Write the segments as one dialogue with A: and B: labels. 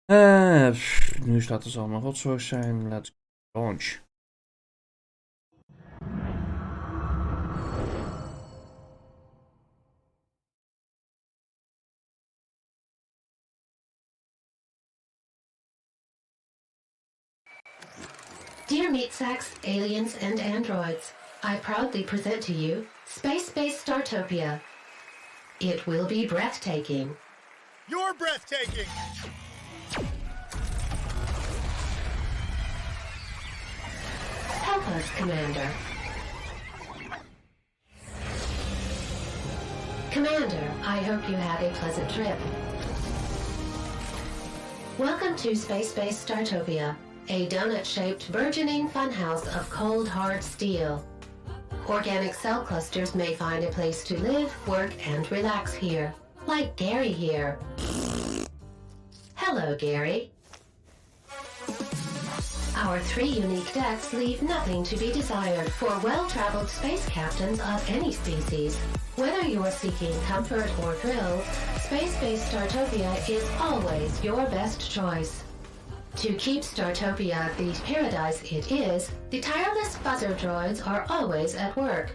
A: Nu staat het allemaal rotzooi zijn. Let's launch.
B: Dear Meatsacks, aliens, and androids, I proudly present to you Spacebase Startopia. It will be breathtaking.
C: You're breathtaking!
B: Help us, Commander. Commander, I hope you had a pleasant trip. Welcome to Spacebase Startopia, a donut-shaped burgeoning funhouse of cold, hard steel. Organic cell clusters may find a place to live, work, and relax here. Like Gary here. Hello, Gary. Our 3 unique decks leave nothing to be desired for well-traveled space captains of any species. Whether you're seeking comfort or thrills, Spacebase Startopia is always your best choice. To keep Startopia the paradise it is, the tireless buzzer droids are always at work.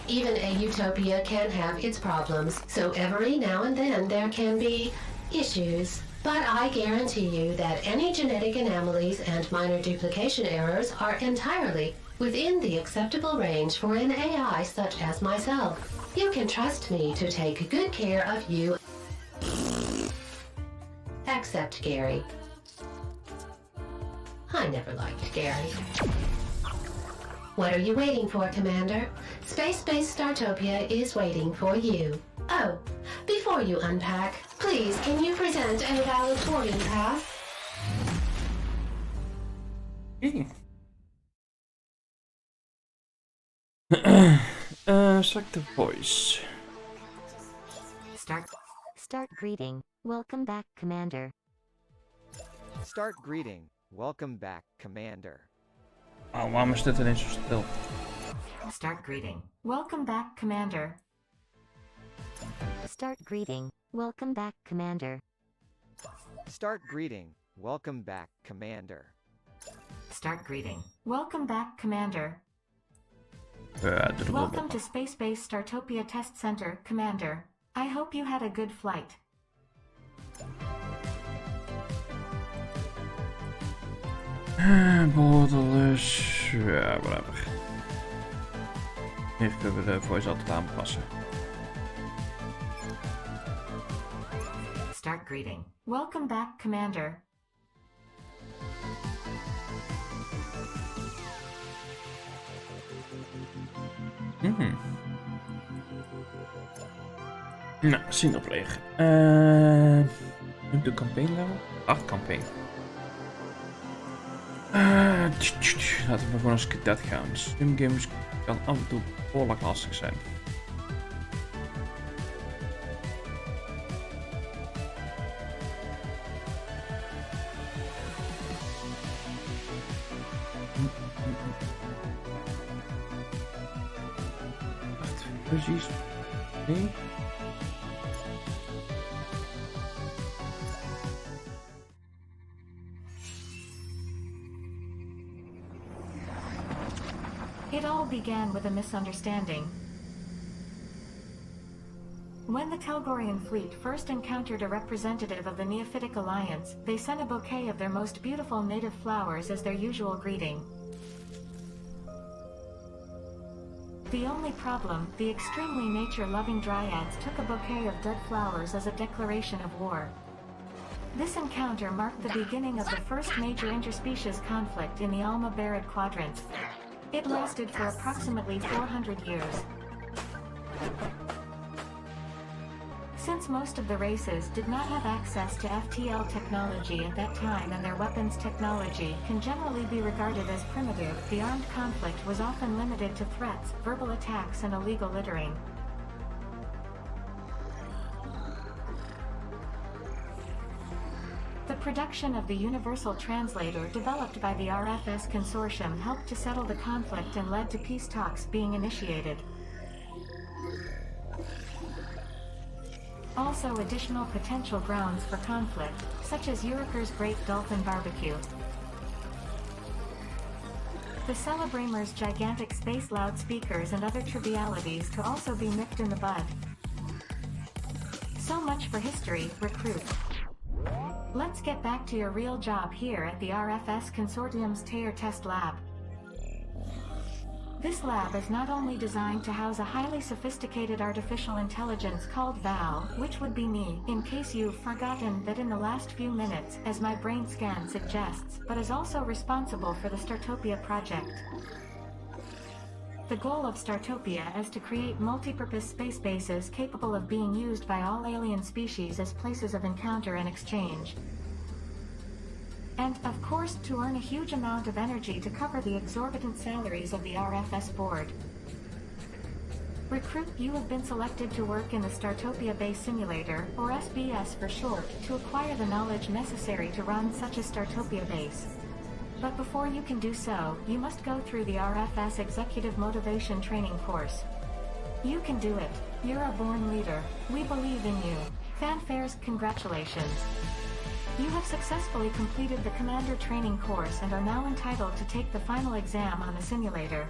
B: Even a utopia can have its problems, so every now and then there can be issues. But I guarantee you that any genetic anomalies and minor duplication errors are entirely within the acceptable range for an AI such as myself. You can trust me to take good care of you. Except Gary. I never liked Gary. What are you waiting for, Commander? Space-Based Startopia is waiting for you. Oh, before you unpack, please can you present a valid boarding pass?
A: Select the voice.
D: Start greeting. Welcome back, Commander.
E: Start greeting. Welcome back, Commander.
A: Oh, waarom is dit ineens zo stil?
B: Start greeting. Welcome back, Commander.
D: Start greeting. Welcome back, Commander.
E: Start greeting. Welcome back, Commander.
B: Start greeting. Welcome back, Commander. Welcome to Space-Based Startopia Test Center, Commander. I hope you had a good flight.
A: Borderless. Ja, whatever. Hier kunnen we de voice altijd aanpassen.
B: Start greeting. Welcome back, Commander.
A: Nou, singleplayer. De campaign level? 8 campaign. Laten we gewoon eens dat gaan. Simgames kan af en toe behoorlijk lastig zijn. Precies. Nee.
B: It all began with a misunderstanding. When the Telgorian fleet first encountered a representative of the Neophytic Alliance, they sent a bouquet of their most beautiful native flowers as their usual greeting. The only problem, the extremely nature-loving dryads took a bouquet of dead flowers as a declaration of war. This encounter marked the beginning of the first major interspecies conflict in the Alma-Barid Quadrant. It lasted for approximately 400 years. Since most of the races did not have access to FTL technology at that time and their weapons technology can generally be regarded as primitive, the armed conflict was often limited to threats, verbal attacks and illegal littering. The production of the Universal Translator developed by the RFS Consortium helped to settle the conflict and led to peace talks being initiated.
F: also additional potential grounds for conflict, such as Uriker's Great Dolphin Barbecue. The Celebramer's gigantic space loudspeakers and other trivialities to also be nipped in the bud. So much for history, recruit. Let's get back to your real job here at the RFS Consortium's Tear Test Lab. This lab is not only designed to house a highly sophisticated artificial intelligence called Val, which would be me, in case you've forgotten that in the last few minutes, as my brain scan suggests, but is also responsible for the Startopia project. The goal of Startopia is to create multi-purpose space bases capable of being used by all alien species as places of encounter and exchange. And, of course, to earn a huge amount of energy to cover the exorbitant salaries of the RFS board. Recruit, you have been selected to work in the Startopia Base Simulator, or SBS for short, to acquire the knowledge necessary to run such a Startopia base. But before you can do so, you must go through the RFS Executive Motivation Training course. You can do it. You're a born leader. We believe in you. Fanfares, congratulations. You have successfully completed the Commander Training course and are now entitled to take the final exam on the simulator.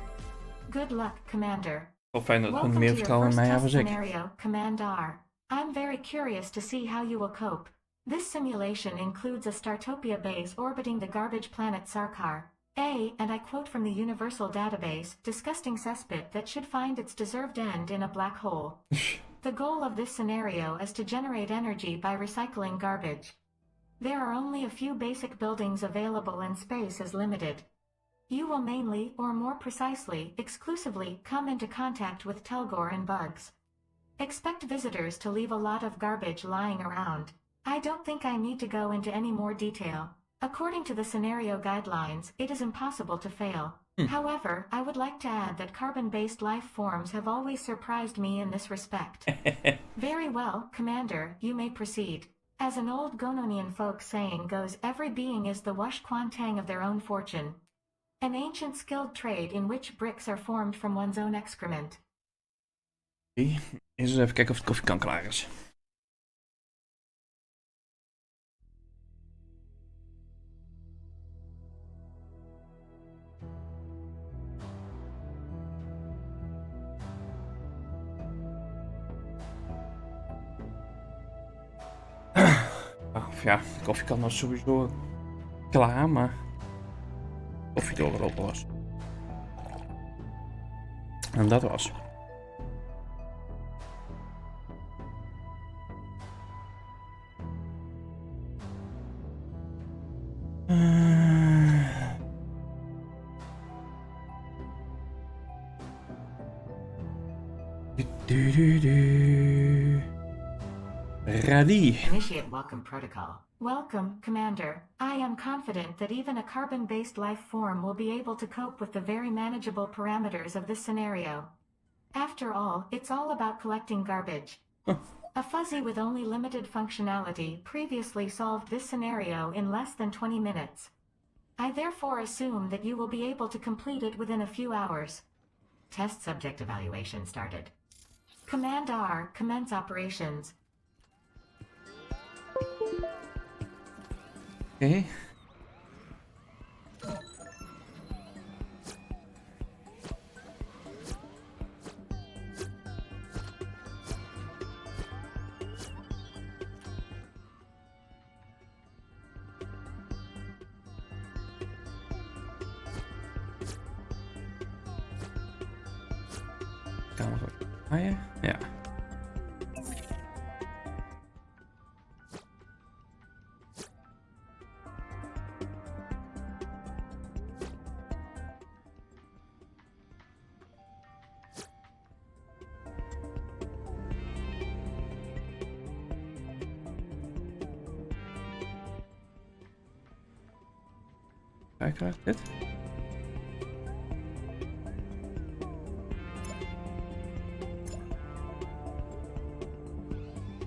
F: Good luck, Commander.
A: Wel fijn dat
F: Welcome
A: er meer
F: to your
A: vertrouwen in
F: first
A: mij
F: test
A: hebben als ik.
F: scenario, Commander. I'm very curious to see how you will cope. This simulation includes a Startopia base orbiting the garbage planet Sarkar. And I quote from the Universal Database, disgusting cesspit that should find its deserved end in a black hole. The goal of this scenario is to generate energy by recycling garbage. There are only a few basic buildings available and space is limited. You will mainly, or more precisely, exclusively, come into contact with Telgor and bugs. Expect visitors to leave a lot of garbage lying around. I don't think I need to go into any more detail. According to the scenario guidelines, it is impossible to fail. However, I would like to add that carbon-based life forms have always surprised me in this respect. Very well, Commander, you may proceed. As an old Gononian folk saying goes, every being is the wash quantang of their own fortune. An ancient skilled trade in which bricks are formed from one's own excrement.
A: Eerst eens even kijken of de koffiekan klaar is. Of ja, de koffiekan was sowieso klaar, maar koffie doorgelopen was. En dat was. Ready.
F: Initiate welcome protocol. Welcome, Commander. I am confident that even a carbon-based life form will be able to cope with the very manageable parameters of this scenario. After all, it's all about collecting garbage. A fuzzy with only limited functionality previously solved this scenario in less than 20 minutes. I therefore assume that you will be able to complete it within a few hours. Test subject evaluation started. Command R, commence operations.
A: Okay. Gaan we draaien? Ja. Kijk uit dit.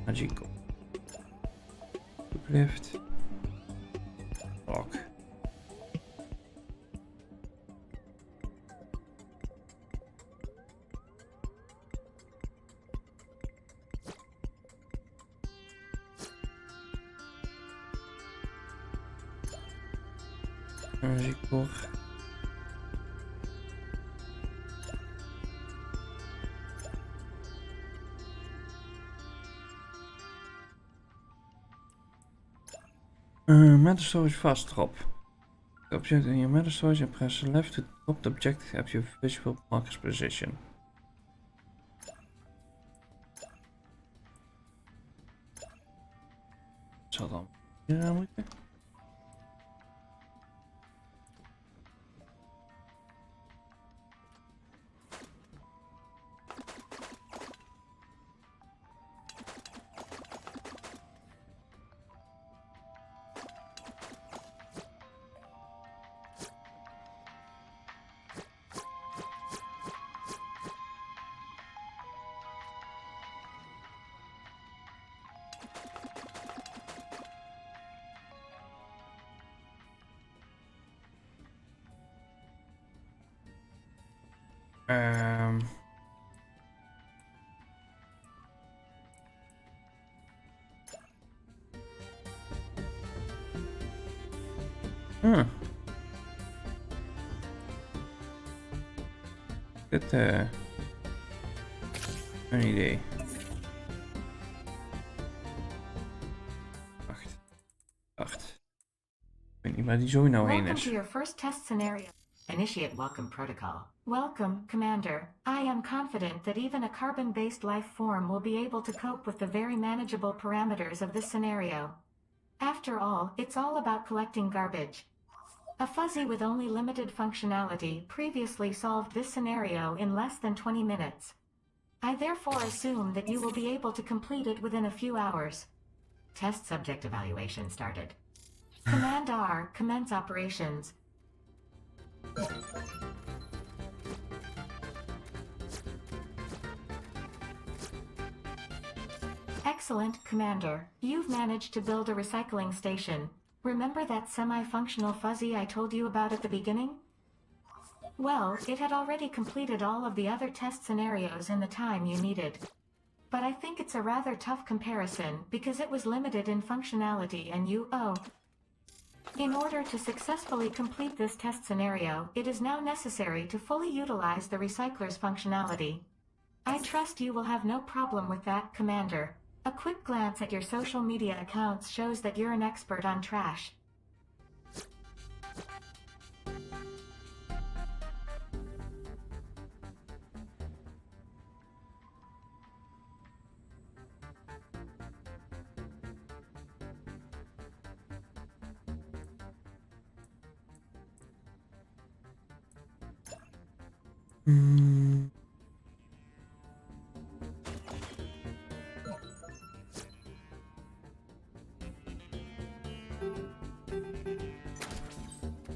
A: Magical. Uplift. Rock. Muziekboer. Meta storage fast drop. The object in your meta storage and press left to drop the object at your visual marker's position. Zal dan hier moeten. Dit een idee. Wacht. Ik weet niet waar die zo nou heen
F: Welcome
A: is.
F: to your first test scenario. Initiate welcome protocol. Welcome, Commander. I am confident that even a carbon-based life form will be able to cope with the very manageable parameters of this scenario. After all, it's all about collecting garbage. A fuzzy with only limited functionality previously solved this scenario in less than 20 minutes. I therefore assume that you will be able to complete it within a few hours. Test subject evaluation started. Command R, commence operations. Excellent, Commander. You've managed to build a recycling station. Remember that semi-functional fuzzy I told you about at the beginning? Well, it had already completed all of the other test scenarios in the time you needed. But I think it's a rather tough comparison because it was limited in functionality and In order to successfully complete this test scenario, it is now necessary to fully utilize the recycler's functionality. I trust you will have no problem with that, Commander. A quick glance at your social media accounts shows that you're an expert on trash.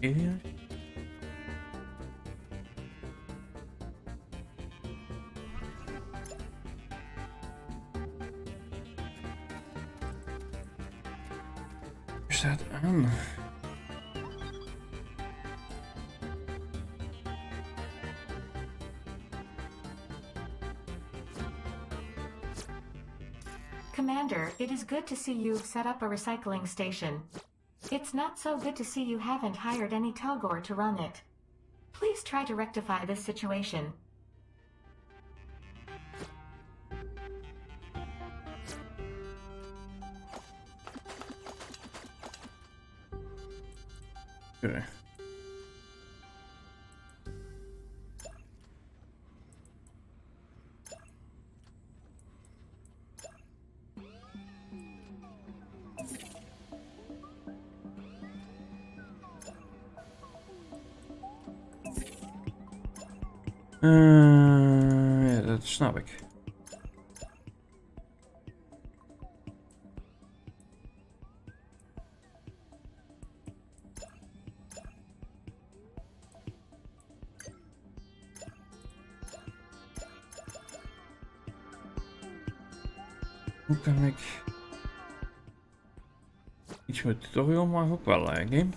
A: Hier. Staat aan.
F: Commander, it is good to see you've set up a recycling station. It's not so good to see you haven't hired any Togor to run it. Please try to rectify this situation.
A: Okay. Ja, dat snap ik. Hoe kan ik iets met tutorial mag ook wel game.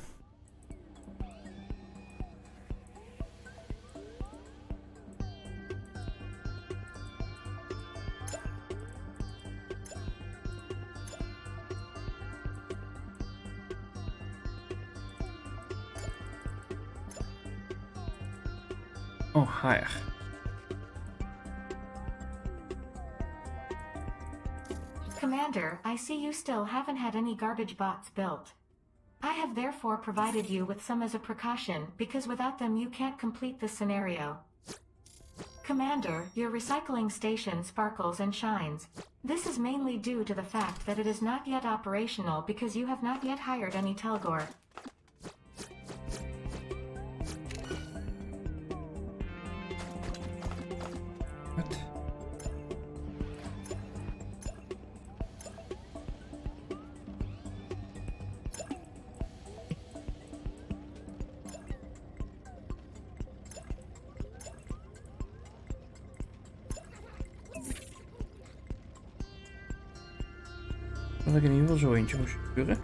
A: Oh, hier.
F: Commander, I see you still haven't had any garbage bots built. I have therefore provided you with some as a precaution, because without them you can't complete this scenario. Commander, your recycling station sparkles and shines. This is mainly due to the fact that it is not yet operational because you have not yet hired any Telgor.
A: Wat? Dat ik in ieder geval zo eentje moet sturen.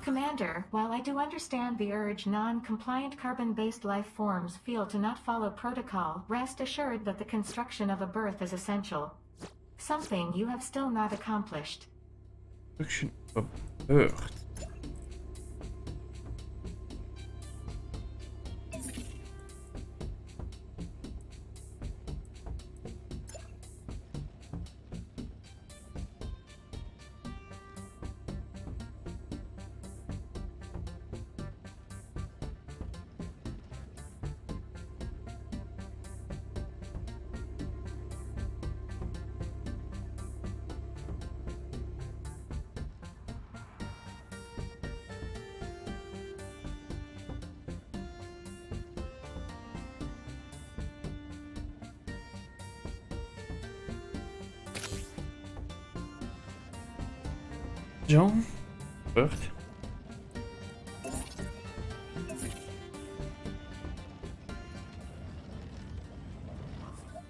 F: Commander, while I do understand the urge non-compliant carbon-based life forms feel to not follow protocol, rest assured that the construction of a berth is essential. Something you have still not accomplished.
A: Construction of a bird. Zo. Bird.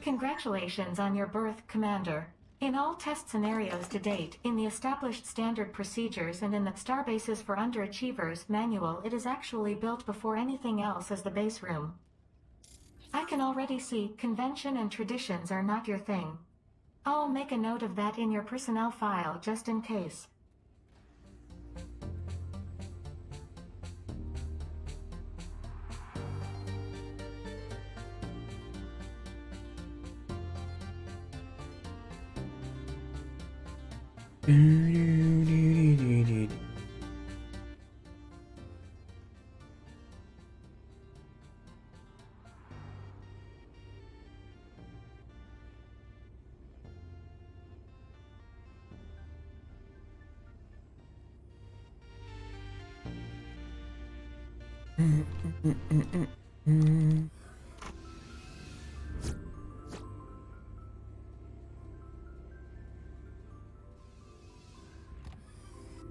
F: Congratulations on your birth, Commander. In all test scenarios to date, in the established standard procedures and in the Starbases for Underachievers manual, it is actually built before anything else as the base room. I can already see convention and traditions are not your thing. I'll make a note of that in your personnel file just in case.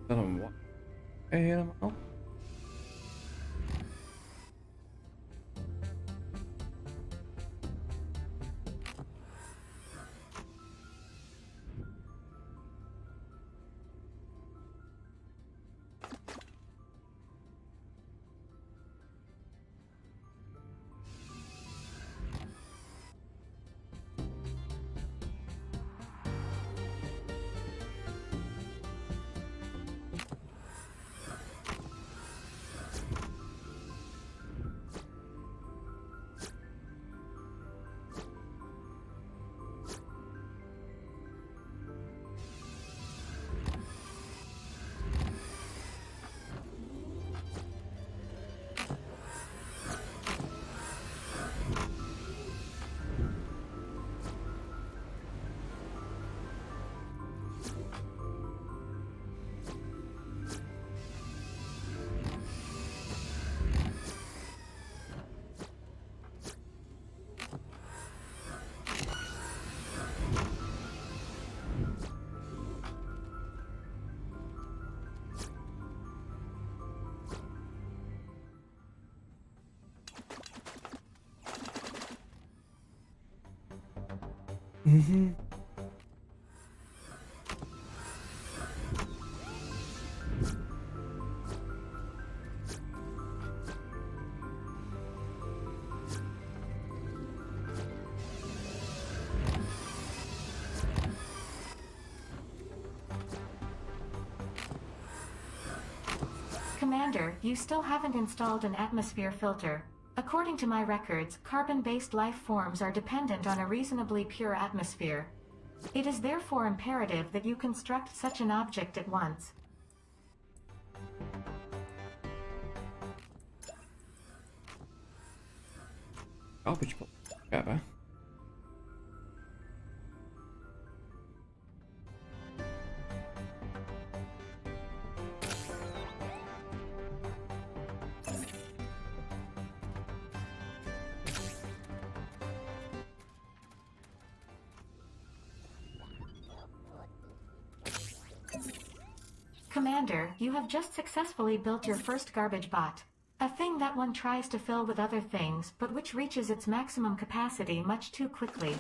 A: Dan wat? Helemaal. Mhm.
F: Commander, you still haven't installed an atmosphere filter. According to my records, carbon-based life forms are dependent on a reasonably pure atmosphere. It is therefore imperative that you construct such an object at once.
A: Garbage box. Whatever.
F: Commander, you have just successfully built your first garbage bot. A thing that one tries to fill with other things, but which reaches its maximum capacity much too quickly.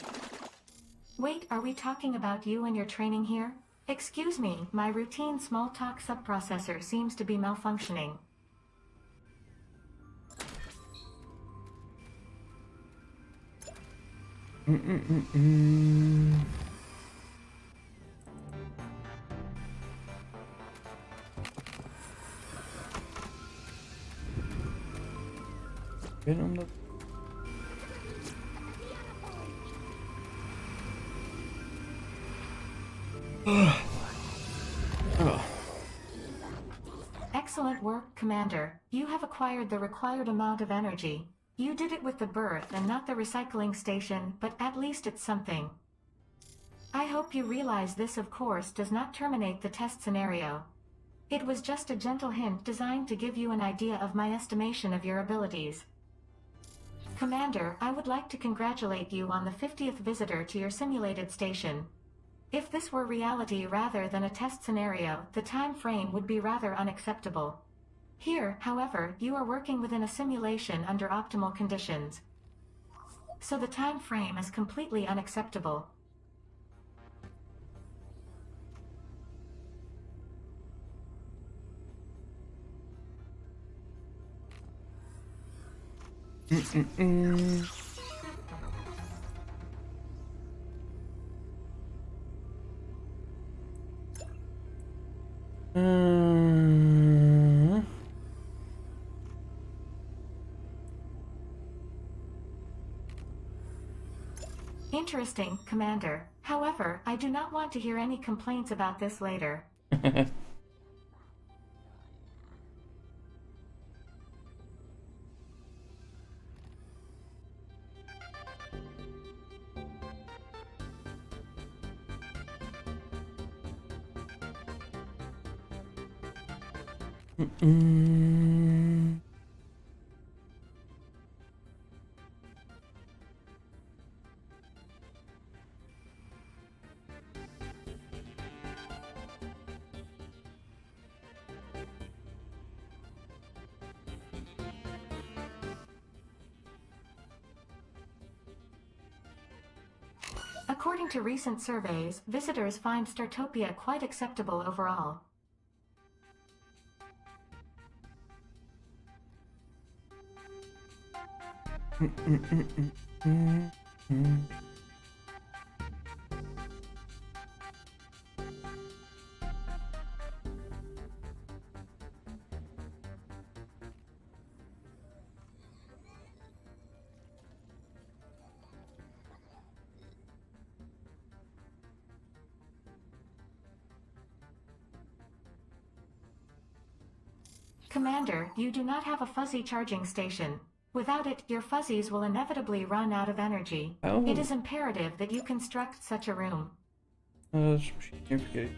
F: Wait, are we talking about you and your training here? Excuse me, my routine small talk subprocessor seems to be malfunctioning.
A: Ben onda...
F: Excellent work, Commander. You have acquired the required amount of energy. You did it with the berth and not the recycling station, but at least it's something. I hope you realize this, of course, does not terminate the test scenario. It was just a gentle hint designed to give you an idea of my estimation of your abilities. Commander, I would like to congratulate you on the 50th visitor to your simulated station. If this were reality rather than a test scenario, the time frame would be rather unacceptable. Here, however, you are working within a simulation under optimal conditions. So the time frame is completely unacceptable. Interesting, Commander. However, I do not want to hear any complaints about this later. According to recent surveys, visitors find Startopia quite acceptable overall. Commander, you do not have a fuzzy charging station. Without it, your fuzzies will inevitably run out of energy.
A: Oh.
F: It is imperative that you construct such a room.
A: Can't forget.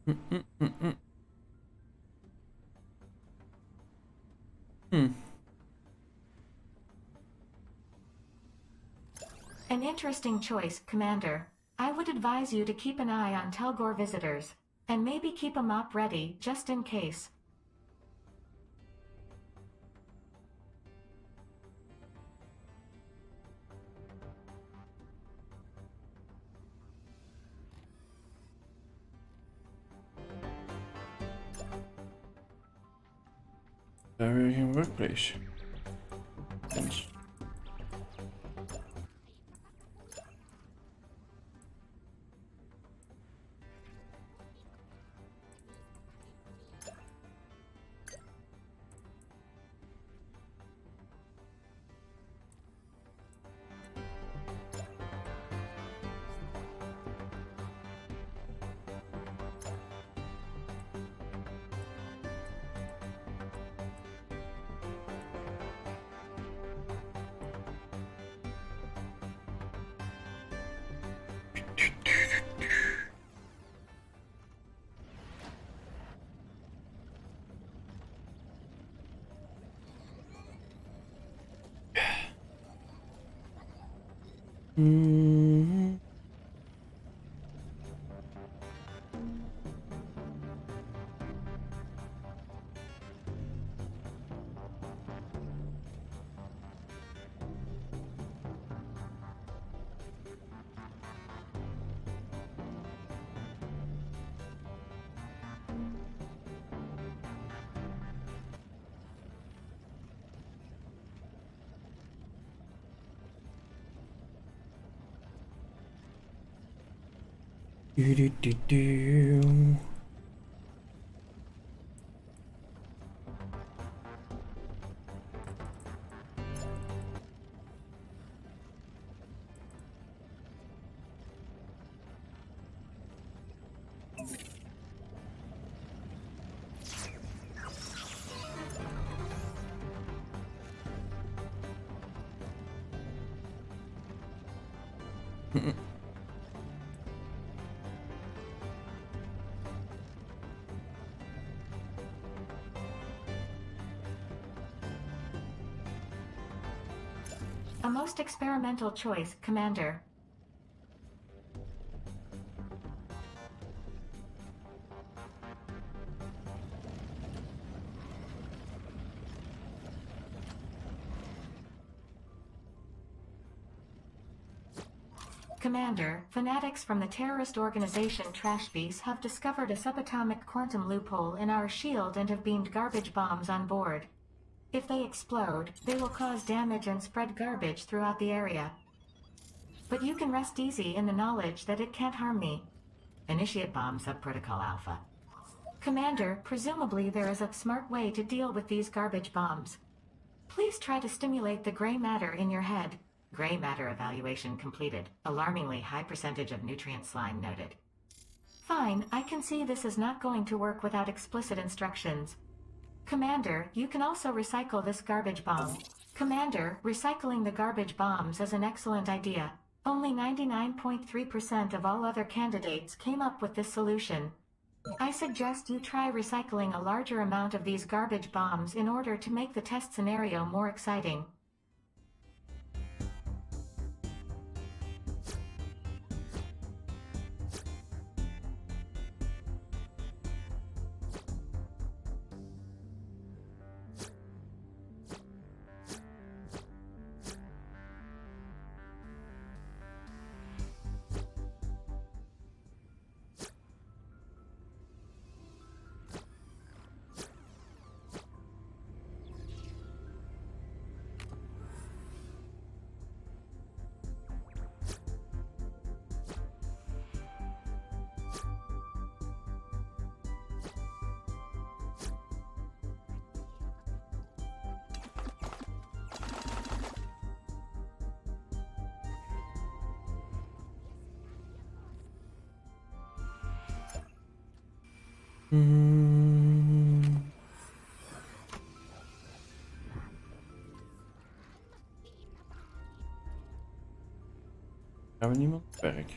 F: An interesting choice, Commander. I would advise you to keep an eye on Telgor visitors, and maybe keep a mop ready, just in case.
A: Very workplace. Thanks. Do.
F: A most experimental choice, Commander. Commander, fanatics from the terrorist organization Trashbeast have discovered a subatomic quantum loophole in our shield and have beamed garbage bombs on board. If they explode, they will cause damage and spread garbage throughout the area. But you can rest easy in the knowledge that it can't harm me. Initiate bomb subprotocol Alpha. Commander, presumably there is a smart way to deal with these garbage bombs. Please try to stimulate the gray matter in your head. Gray matter evaluation completed. Alarmingly high percentage of nutrient slime noted. Fine, I can see this is not going to work without explicit instructions. Commander, you can also recycle this garbage bomb. Commander, recycling the garbage bombs is an excellent idea. Only 99.3% of all other candidates came up with this solution. I suggest you try recycling a larger amount of these garbage bombs in order to make the test scenario more exciting.
A: Gaan we niemand op werk?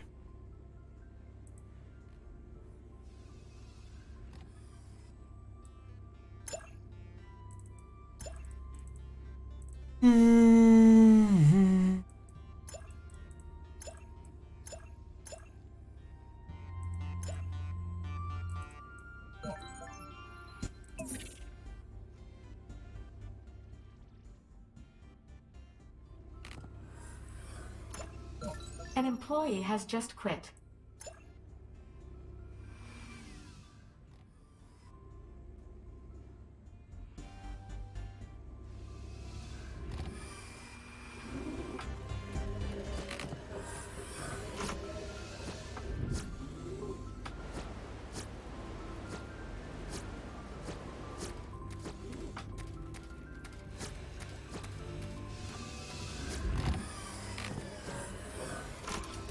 F: An employee has just quit.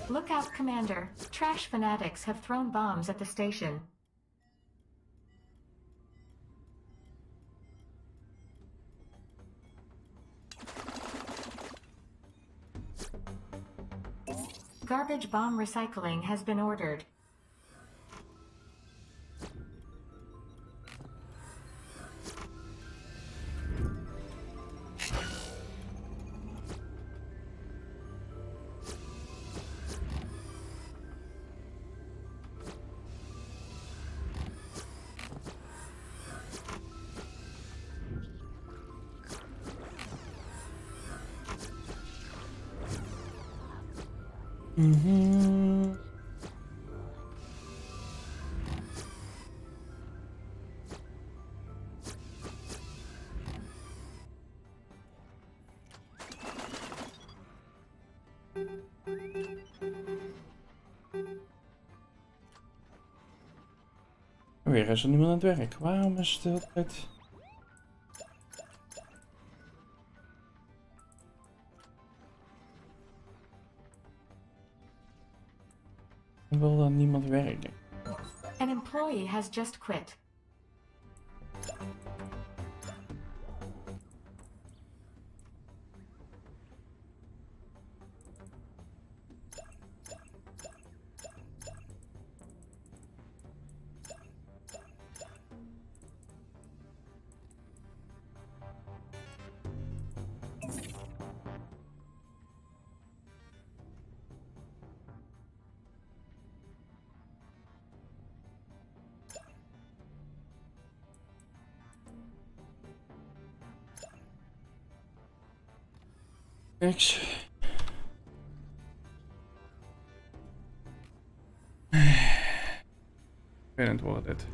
F: Look out, Commander. Trash fanatics have thrown bombs at the station. Garbage bomb recycling has been ordered.
A: Weer is er niemand aan het werk. Waarom is het de hele tijd... Wil dan niemand werken?
F: An employee has just quit.
A: Niks. Vervelend wordt dit.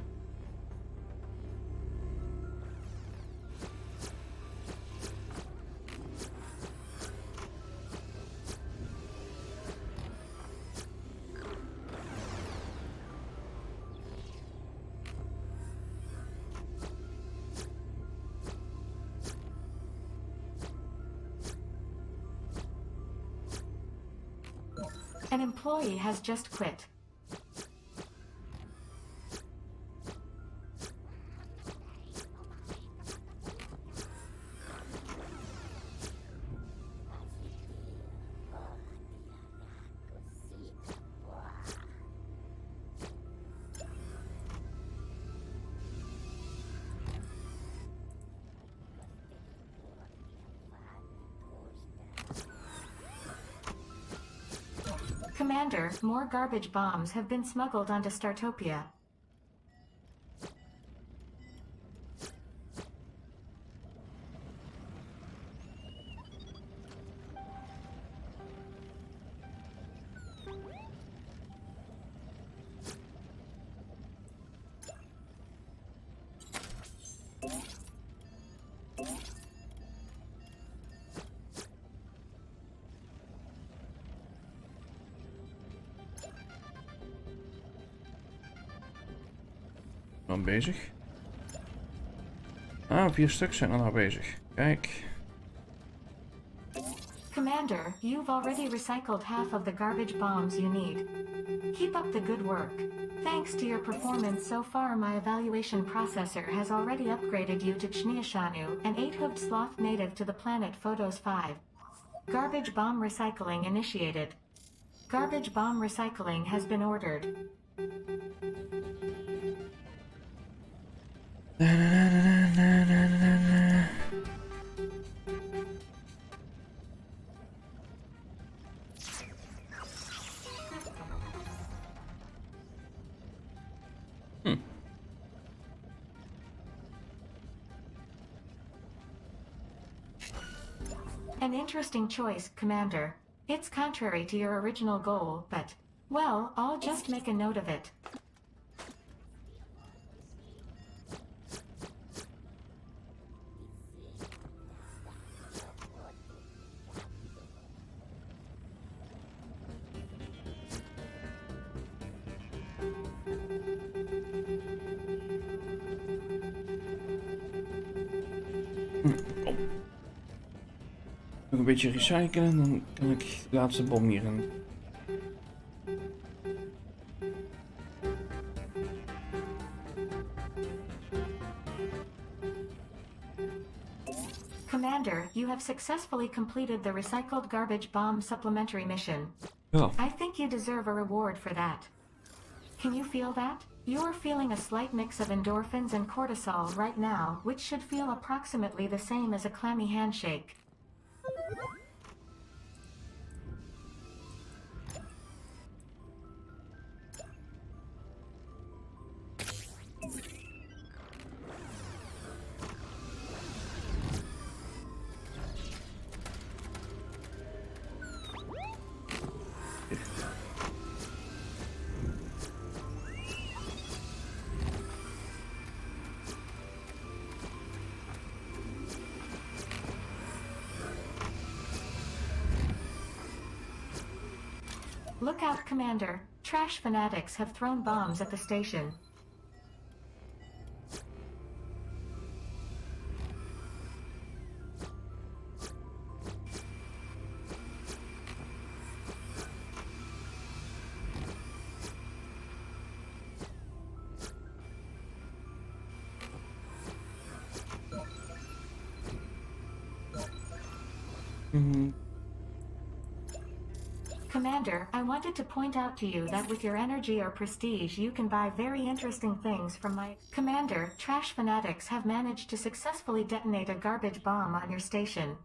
F: An employee has just quit. Commander, more garbage bombs have been smuggled onto Startopia.
A: Dan bezig. Ah, 4 stuks zijn er nou bezig. Kijk.
F: Commander, you've already recycled half of the garbage bombs you need. Keep up the good work. Thanks to your performance so far, my evaluation processor has already upgraded you to Chniashanu, an 8-hoofed sloth native to the planet Photos 5. Garbage bomb recycling initiated. Garbage bomb recycling has been ordered. An interesting choice, Commander. It's contrary to your original goal, but, well, I'll just make a note of it.
A: Oh. Nog een beetje recyclen en dan kan ik de laatste bom hierin.
F: Commander, you have successfully completed the recycled garbage bomb supplementary mission.
A: Ja.
F: I think you deserve a reward for that. Can you feel that? You're feeling a slight mix of endorphins and cortisol right now, which should feel approximately the same as a clammy handshake. Look out, Commander. Trash fanatics have thrown bombs at the station. Commander, I wanted to point out to you that with your energy or prestige you can buy very interesting things from my... Commander, trash fanatics have managed to successfully detonate a garbage bomb on your station.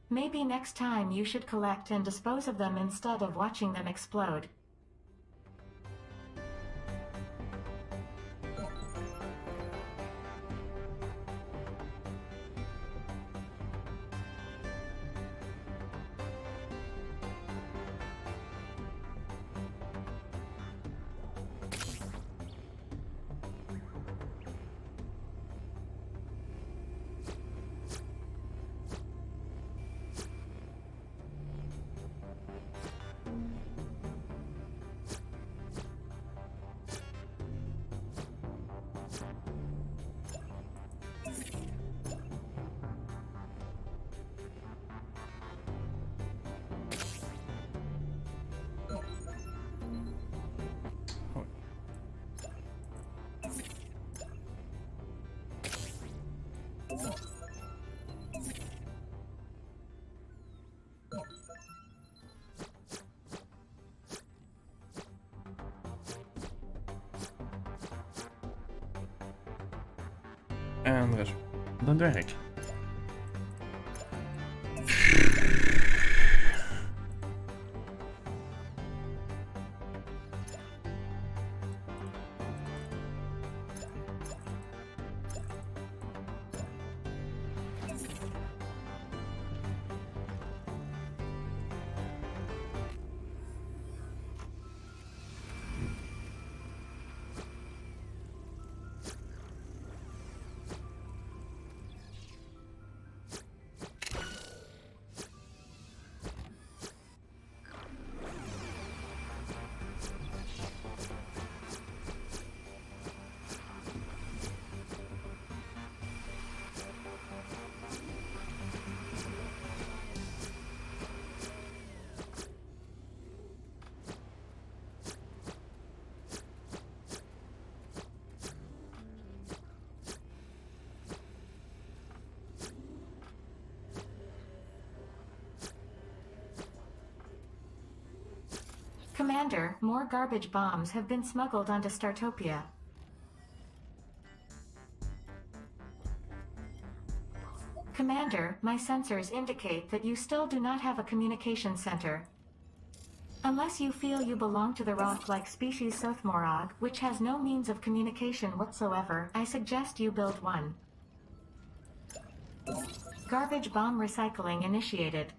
F: Maybe next time you should collect and dispose of them instead of watching them explode.
A: En er is aan het werk.
F: Commander, more garbage bombs have been smuggled onto Startopia. Commander, my sensors indicate that you still do not have a communication center. Unless you feel you belong to the rock-like species Sothmorog, which has no means of communication whatsoever, I suggest you build one. Garbage bomb recycling initiated.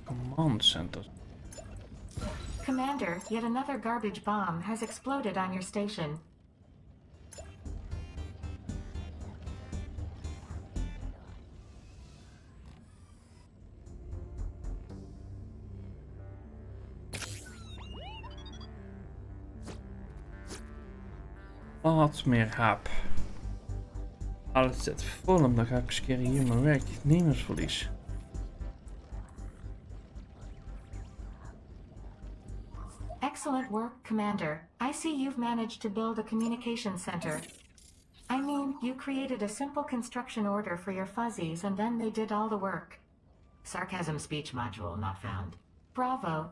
A: Command center.
F: Commander, yet another garbage bomb has exploded on your station.
A: Wat meer heb. Alles zit vol, dan ga ik eens een keer hier mijn werknemersverlies.
F: Excellent work, Commander. I see you've managed to build a communication center. I mean, you created a simple construction order for your fuzzies and then they did all the work. Sarcasm speech module not found. Bravo.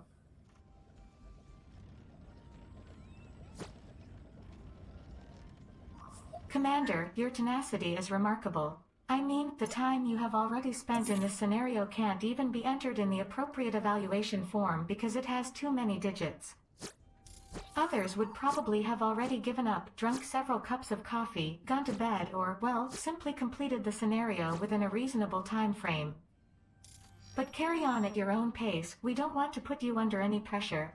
F: Commander, your tenacity is remarkable. I mean, the time you have already spent in this scenario can't even be entered in the appropriate evaluation form because it has too many digits. Others would probably have already given up, drunk several cups of coffee, gone to bed, or, well, simply completed the scenario within a reasonable time frame. But carry on at your own pace, we don't want to put you under any pressure.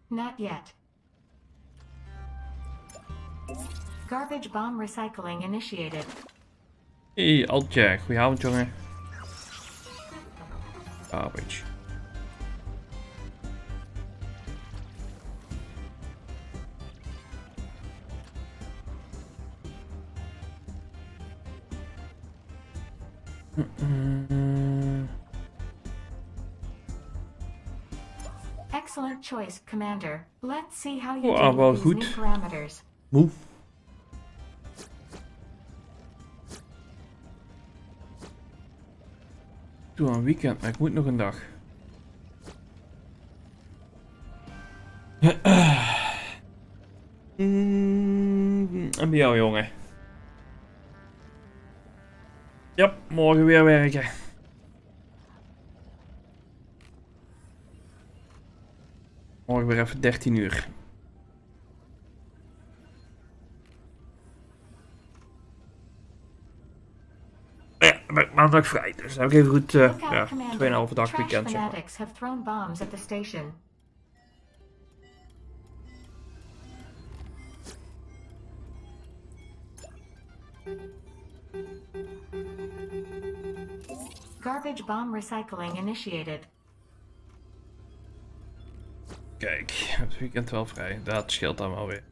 F: Not yet. Garbage bomb recycling initiated.
A: Hey, Altje, goedenavond jongen. Garbage.
F: Excellent choice, Commander. Let's see how you
A: Oh,
F: do
A: wel
F: with these
A: goed.
F: new parameters.
A: Moe. Doe een weekend, maar ik moet nog een dag. En bij jou, jongen. Ja, morgen weer werken. Morgen weer even 13 uur. Ja, dan ben ik maandag vrij, dus dan heb ik even goed
F: Look out,
A: ja,
F: Commander.
A: 2,5 dag
F: Trash
A: weekend. Zeg maar.
F: fanatics have thrown bombs at the station. Garbage bomb recycling initiated.
A: Kijk, het weekend wel vrij. Dat scheelt dan wel weer.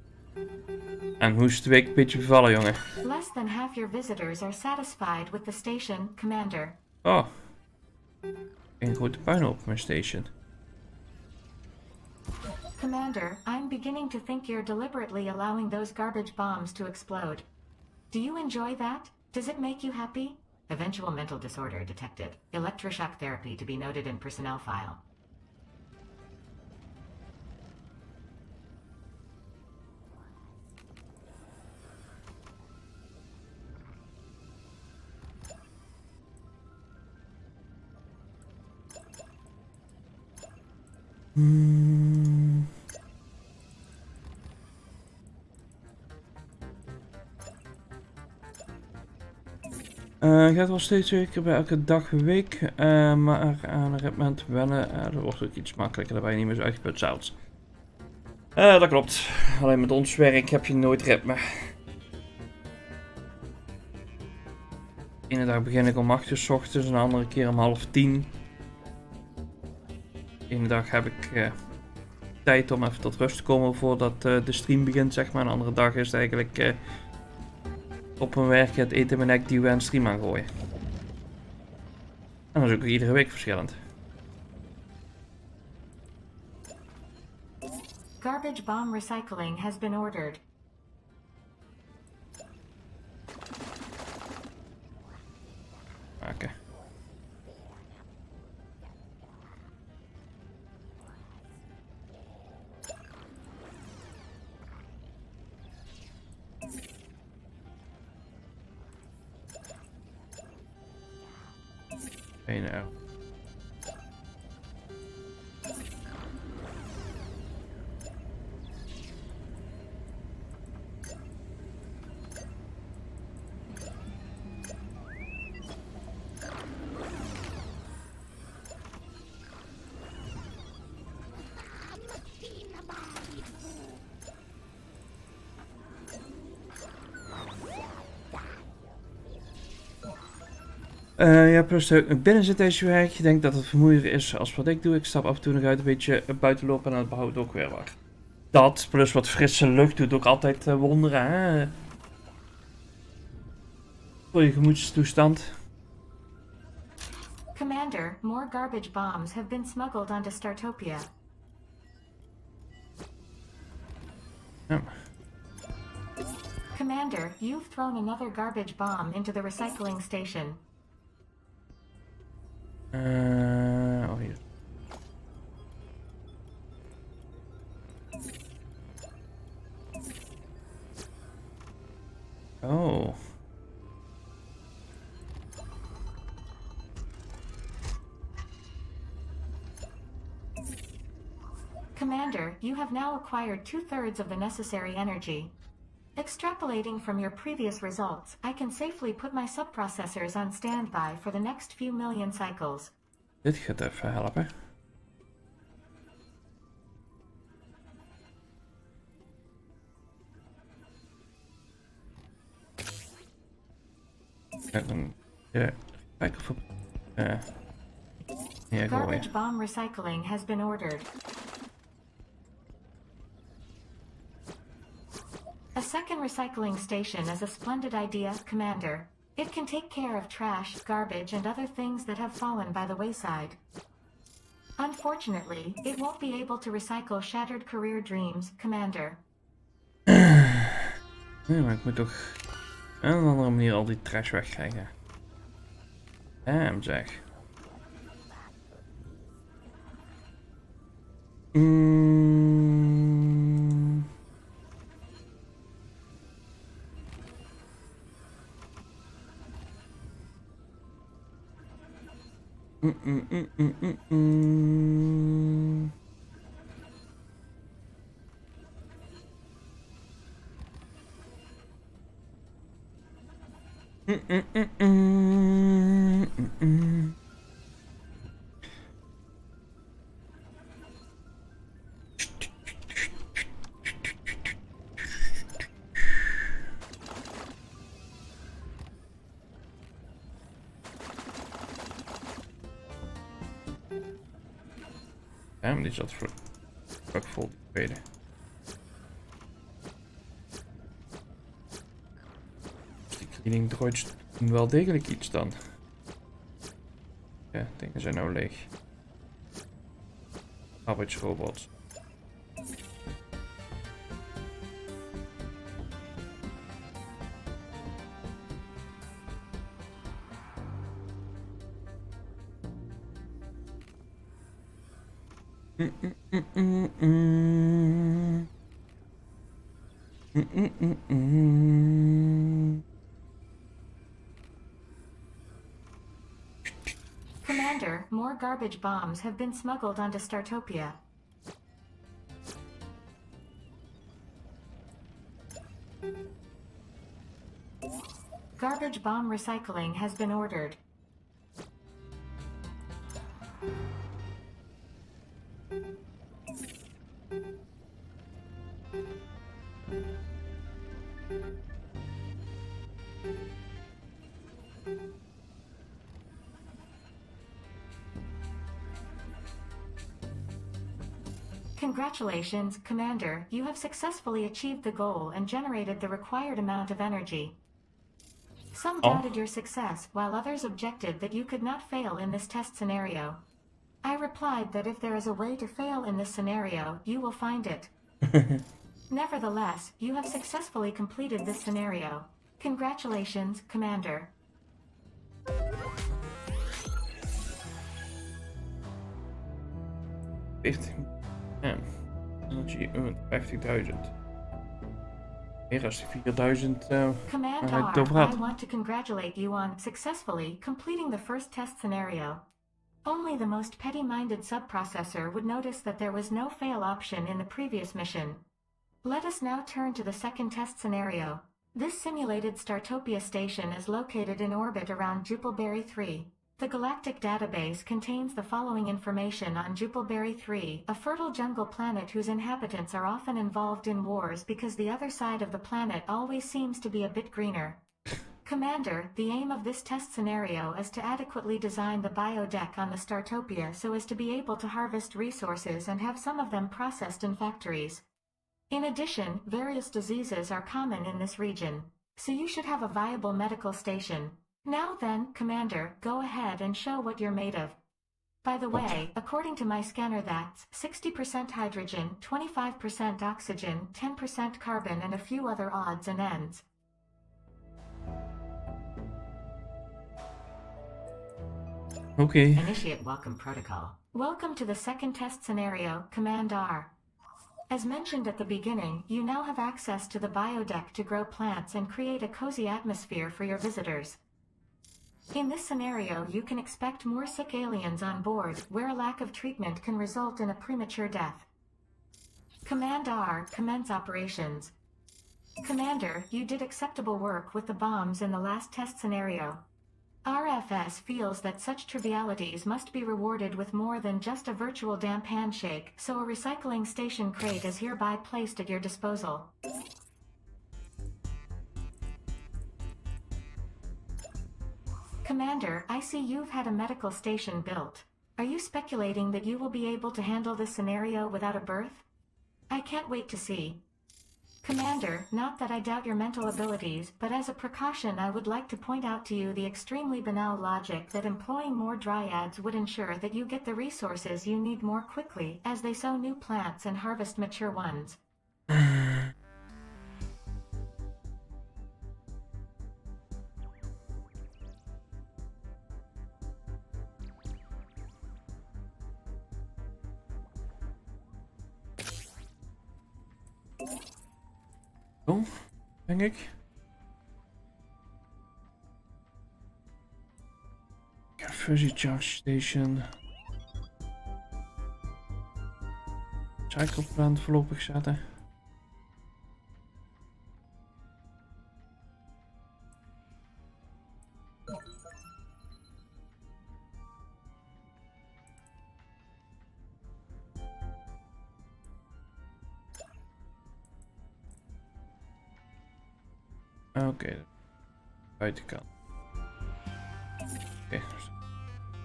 A: En hoe is de week een beetje bevallen, jongen?
F: Less than half your visitors are satisfied with the station, Commander.
A: Oh. Een grote puinhoop op mijn station.
F: Commander, I'm beginning to think you're deliberately allowing those garbage bombs to explode. Do you enjoy that? Does it make you happy? Eventual mental disorder detected. Electroshock therapy to be noted in personnel file.
A: Gaat wel steeds zeker bij elke dag en week, maar aan een rendement wennen, dat wordt ook iets makkelijker, daarbij niet meer zo uitgeput zelfs. Dat klopt. Alleen met ons werk heb je nooit ritme. De ene dag begin ik om 8 uur 's ochtends, en de andere keer om 9:30. De ene dag heb ik tijd om even tot rust te komen voordat de stream begint, zeg maar. En de andere dag is het eigenlijk op mijn werk het eten in mijn nek duwen en stream aangooien. En dat is ook iedere week verschillend.
F: Garbage bomb recycling has been ordered.
A: Oké. Hey nou. Ja, plus dat ik nog binnen zit deze week. Ik denk dat het vermoeiender is als wat ik doe. Ik stap af en toe nog uit een beetje buiten lopen en dan behoudt ook weer waar. Dat, plus wat frisse lucht doet ook altijd wonderen, hè? Voor je gemoedstoestand.
F: Commander, more garbage bombs have been smuggled onto Startopia.
A: Ja.
F: Commander, you've thrown another garbage bomb into the recycling station.
A: Oh hier. Oh.
F: Commander, you have now acquired 2/3 of the necessary energy. Extrapolating from your previous results, I can safely put my subprocessors on standby for the next few million cycles.
A: Dit gaat even helpen. Dan kijken of ja,
F: Garbage bomb recycling has been ordered. A second recycling station is a splendid idea, Commander. It can take care of trash, garbage, and other things that have fallen by the wayside. Unfortunately, it won't be able to recycle shattered career dreams, Commander.
A: Nee, maar ik moet toch op een andere manier al die trash wegkrijgen. Zeg. Ja, maar die zat voor vol tweede. Die cleaning droids doen wel degelijk iets dan. Ja, dingen zijn nou leeg. Arbeidsrobots.
F: Commander, more garbage bombs have been smuggled onto Startopia. Garbage bomb recycling has been ordered. Congratulations, Commander. You have successfully achieved the goal and generated the required amount of energy. Some doubted your success, while others objected that you could not fail in this test scenario. I replied that if there is a way to fail in this scenario, you will find it. Nevertheless, you have successfully completed this scenario. Congratulations, Commander.
A: Energy 50.000. Meer als 4.000
F: Commander, I want to congratulate you on successfully completing the first test scenario. Only the most petty-minded subprocessor would notice that there was no fail option in the previous mission. Let us now turn to the second test scenario. This simulated Startopia station is located in orbit around Jupilberry 3. The galactic database contains the following information on Jupilberry 3, a fertile jungle planet whose inhabitants are often involved in wars because the other side of the planet always seems to be a bit greener. Commander, the aim of this test scenario is to adequately design the biodeck on the Startopia so as to be able to harvest resources and have some of them processed in factories. In addition, various diseases are common in this region, so you should have a viable medical station. Now then, Commander, go ahead and show what you're made of. By the way, according to my scanner that's 60% hydrogen, 25% oxygen, 10% carbon and a few other odds and ends.
A: Okay.
F: Initiate welcome protocol. Welcome to the second test scenario, Command R. As mentioned at the beginning, you now have access to the biodeck to grow plants and create a cozy atmosphere for your visitors. In this scenario, you can expect more sick aliens on board, where a lack of treatment can result in a premature death. Command R, commence operations. Commander, you did acceptable work with the bombs in the last test scenario. RFS feels that such trivialities must be rewarded with more than just a virtual damp handshake, so a recycling station crate is hereby placed at your disposal. Commander, I see you've had a medical station built. Are you speculating that you will be able to handle this scenario without a birth? I can't wait to see. Commander, not that I doubt your mental abilities, but as a precaution I would like to point out to you the extremely banal logic that employing more dryads would ensure that you get the resources you need more quickly, as they sow new plants and harvest mature ones.
A: Zo, denk ik. Fuzzy charge station. Cycle plant voorlopig zetten. Oké, buitenkant.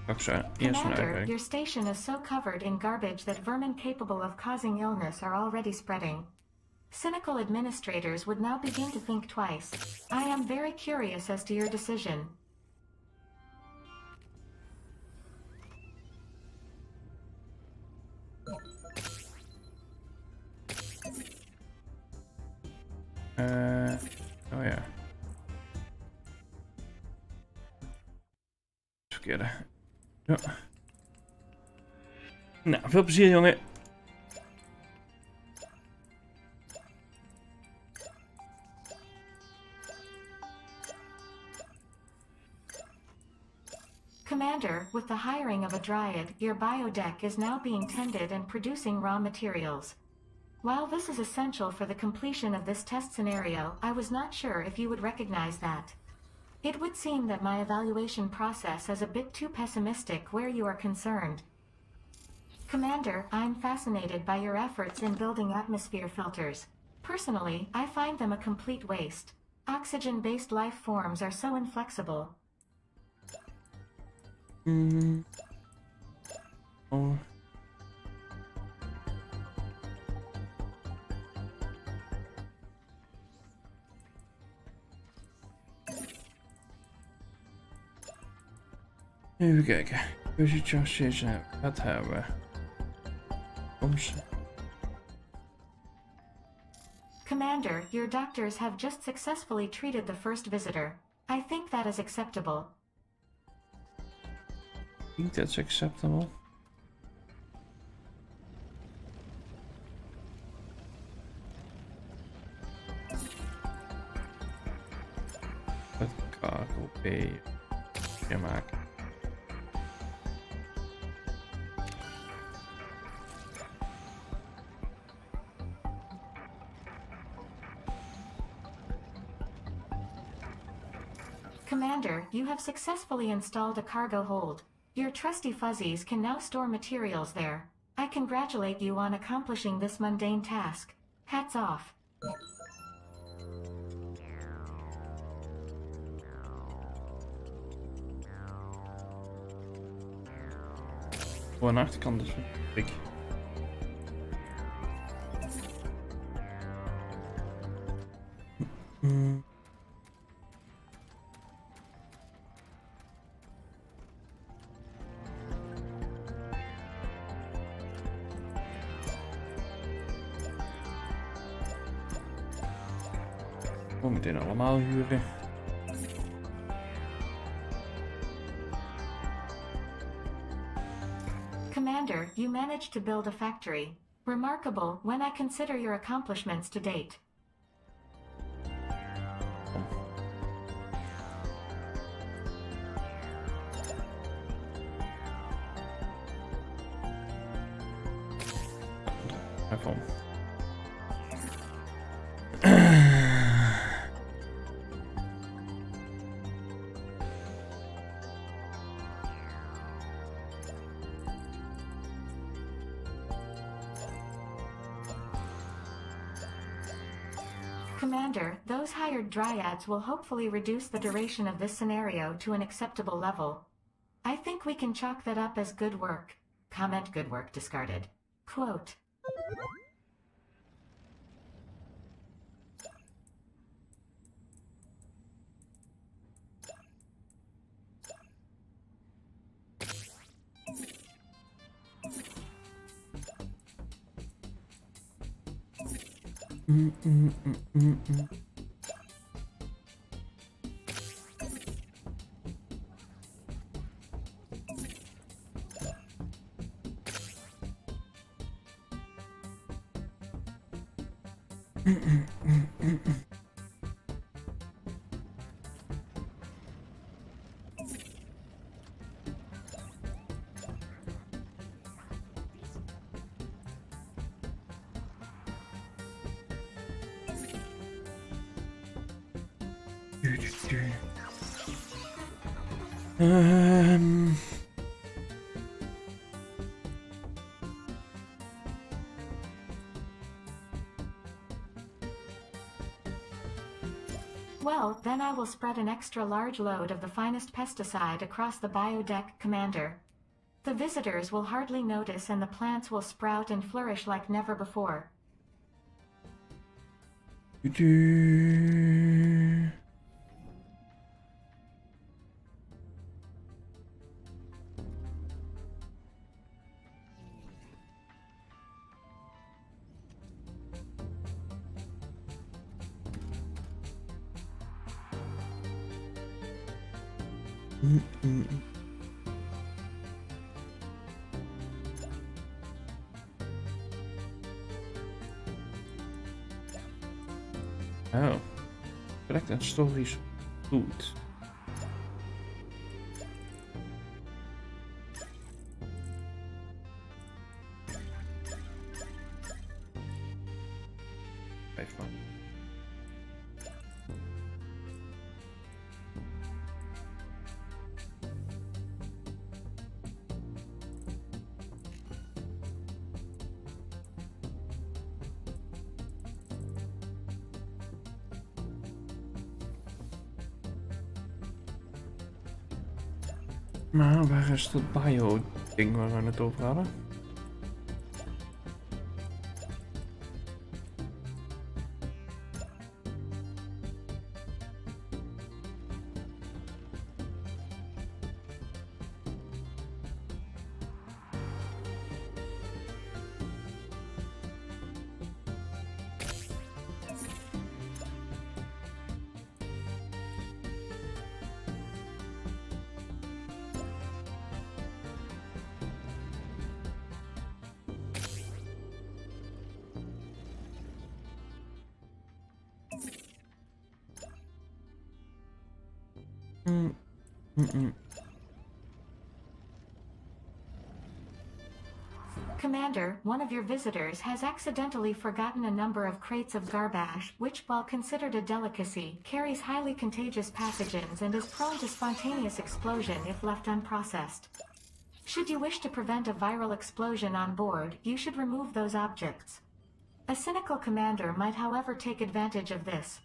A: Oké, eerst een
F: Commander,
A: uitwerking.
F: your station is so covered in garbage that vermin capable of causing illness are already spreading. Cynical administrators would now begin to think twice. I am very curious as to your decision.
A: Oh ja. Verkeerde. Ja. Nou, veel plezier, jongen.
F: Commander, with the hiring of a dryad, your biodeck is now being tended and producing raw materials. While this is essential for the completion of this test scenario, I was not sure if you would recognize that. It would seem that my evaluation process is a bit too pessimistic where you are concerned. Commander, I'm fascinated by your efforts in building atmosphere filters. Personally, I find them a complete waste. Oxygen-based life forms are so inflexible.
A: Oh. Even kijken. Fuzzy charge station dat hebben we. Oops.
F: Commander, your doctors have just successfully treated the first visitor. I think that is acceptable.
A: I think that's acceptable. Het cargo bay maken.
F: Commander, you have successfully installed a cargo hold. Your trusty fuzzies can now store materials there. I congratulate you on accomplishing this mundane task. Hats off.
A: Oh, aan de achterkant is ik. We meteen allemaal huren.
F: Commander, you managed to build a factory. Remarkable when I consider your accomplishments to date.
A: Even.
F: Commander, those hired dryads will hopefully reduce the duration of this scenario to an acceptable level. I think we can chalk that up as good work. Comment good work discarded. Quote. Well, then I will spread an extra large load of the finest pesticide across the biodeck, Commander. The visitors will hardly notice and the plants will sprout and flourish like never before.
A: Oh, collect and storage food. Even. Maar waar is dat bio-ding waar we het over hadden?
F: Commander, one of your visitors has accidentally forgotten a number of crates of garbage, which, while considered a delicacy, carries highly contagious pathogens and is prone to spontaneous explosion if left unprocessed. Should you wish to prevent a viral explosion on board, you should remove those objects. A cynical commander might, however, take advantage of this.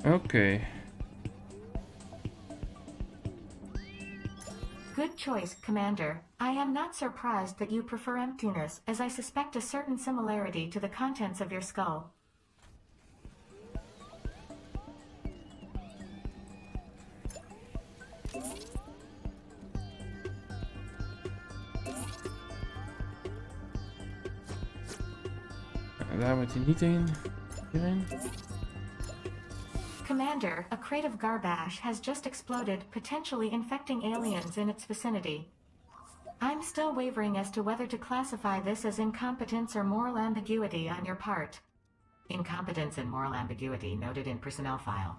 A: Oké.
F: Good choice, Commander. I am not surprised that you prefer emptiness, as I suspect a certain similarity to the contents of your skull.
A: Daar moet hij niet heen. Hierin.
F: Commander, a crate of garbage has just exploded, potentially infecting aliens in its vicinity. I'm still wavering as to whether to classify this as incompetence or moral ambiguity on your part. Incompetence and moral ambiguity noted in personnel file.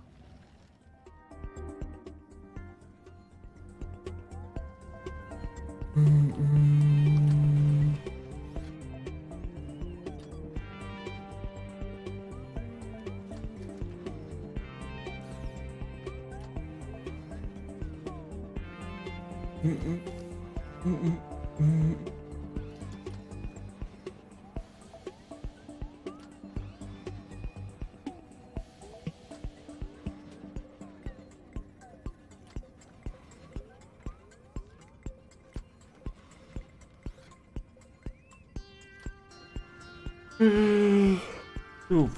A: Oeh.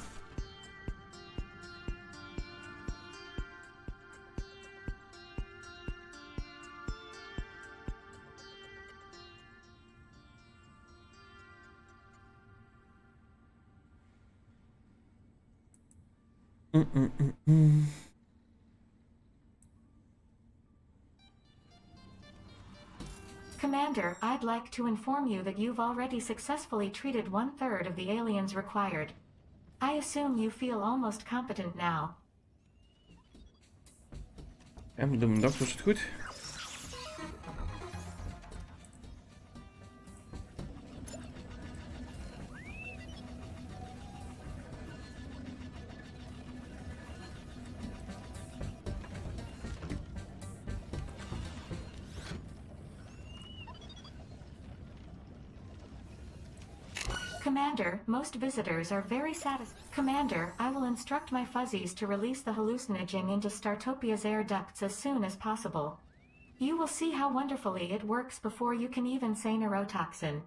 F: Commander, I'd like to inform you that you've already successfully treated 1/3 of the aliens required. I assume you feel almost competent now.
A: En we doen mijn dokter, is het goed?
F: Commander, most visitors are very satisfied. Commander, I will instruct my fuzzies to release the hallucinogen into Startopia's air ducts as soon as possible. You will see how wonderfully it works before you can even say neurotoxin.